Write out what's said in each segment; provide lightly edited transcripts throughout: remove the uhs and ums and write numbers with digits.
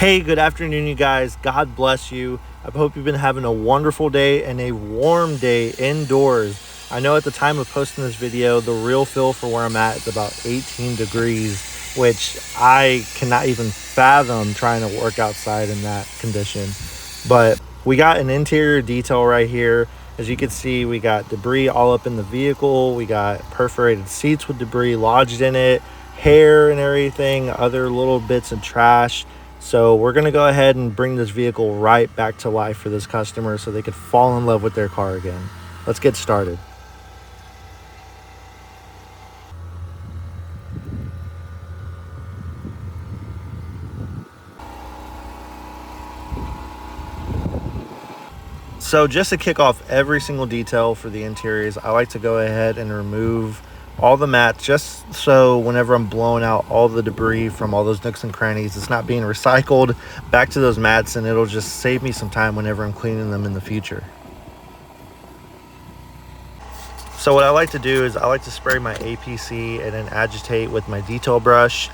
Hey, good afternoon, you guys. God bless you. I hope you've been having a wonderful day and a warm day indoors. I know at the time of posting this video, the real feel for where I'm at is about 18 degrees, which I cannot even fathom trying to work outside in that condition. But we got an interior detail right here. As you can see, we got debris all up in the vehicle. We got perforated seats with debris lodged in it, hair and everything, other little bits of trash. So we're going to go ahead and bring this vehicle right back to life for this customer so they could fall in love with their car again. Let's get started. So just to kick off every single detail for the interiors, I like to go ahead and remove all the mats, just so whenever I'm blowing out all the debris from all those nooks and crannies, it's not being recycled back to those mats, and it'll just save me some time whenever I'm cleaning them in the future. So what I like to do is I like to spray my APC and then agitate with my detail brush,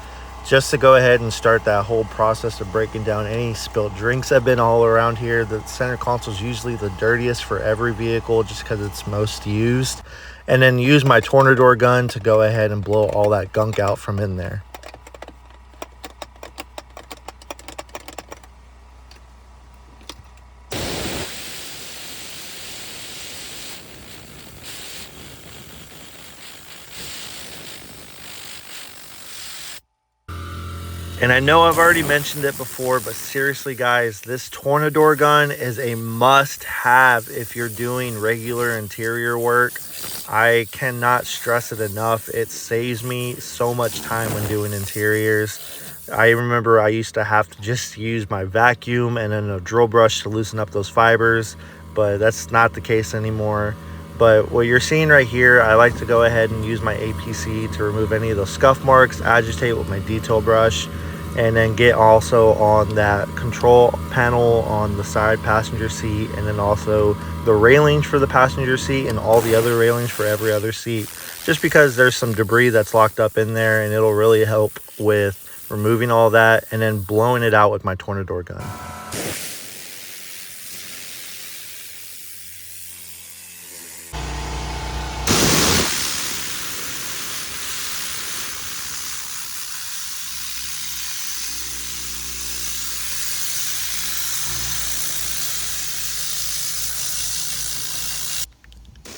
just to go ahead and start that whole process of breaking down any spilled drinks that have been all around here. The center console is usually the dirtiest for every vehicle just because it's most used. And then use my TORNADOR gun to go ahead and blow all that gunk out from in there. And I know I've already mentioned it before, but seriously guys, this TORNADOR gun is a must-have if you're doing regular interior work. I cannot stress it enough. It saves me so much time when doing interiors. I remember I used to have to just use my vacuum and then a drill brush to loosen up those fibers, but that's not the case anymore. But what you're seeing right here, I like to go ahead and use my APC to remove any of those scuff marks, agitate with my detail brush, and then get also on that control panel on the side passenger seat, and then also the railings for the passenger seat and all the other railings for every other seat, just because there's some debris that's locked up in there, and it'll really help with removing all that and then blowing it out with my TORNADOR gun.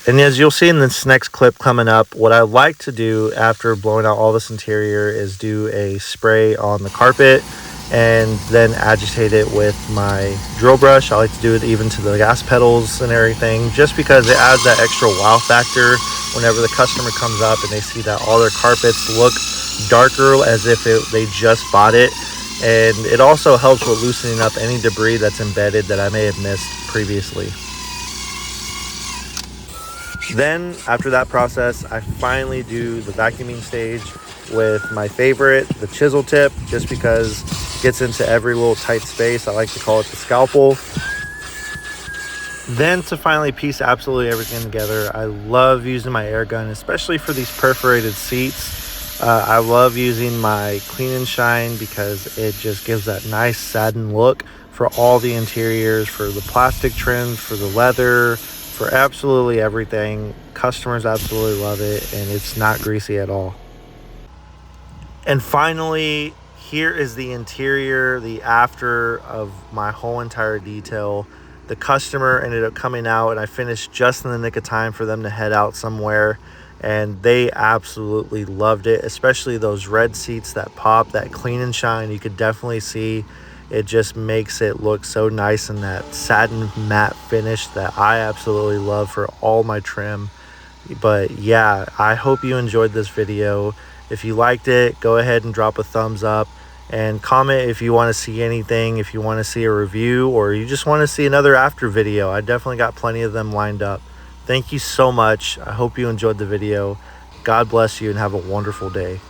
And as you'll see in this next clip coming up, what I like to do after blowing out all this interior is do a spray on the carpet and then agitate it with my drill brush. I like to do it even to the gas pedals and everything, just because it adds that extra wow factor whenever the customer comes up and they see that all their carpets look darker as if they just bought it. And it also helps with loosening up any debris that's embedded that I may have missed previously. Then after that process, I finally do the vacuuming stage with my favorite, the chisel tip, just because it gets into every little tight space. I like to call it the scalpel. Then to finally piece absolutely everything together, I love using my air gun, especially for these perforated seats. I love using my Clean and Shine because it just gives that nice satin look for all the interiors, for the plastic trims, for the leather, for absolutely everything. Customers absolutely love it, and it's not greasy at all. And finally, here is the interior, the after of my whole entire detail. The customer ended up coming out, and I finished just in the nick of time for them to head out somewhere, and they absolutely loved it, especially those red seats that pop, that Clean and Shine. You could definitely see it just makes it look so nice in that satin matte finish that I absolutely love for all my trim. But yeah, I hope you enjoyed this video. If you liked it, go ahead and drop a thumbs up and comment if you want to see anything, if you want to see a review, or you just want to see another after video. I definitely got plenty of them lined up. Thank you so much. I hope you enjoyed the video. God bless you and have a wonderful day.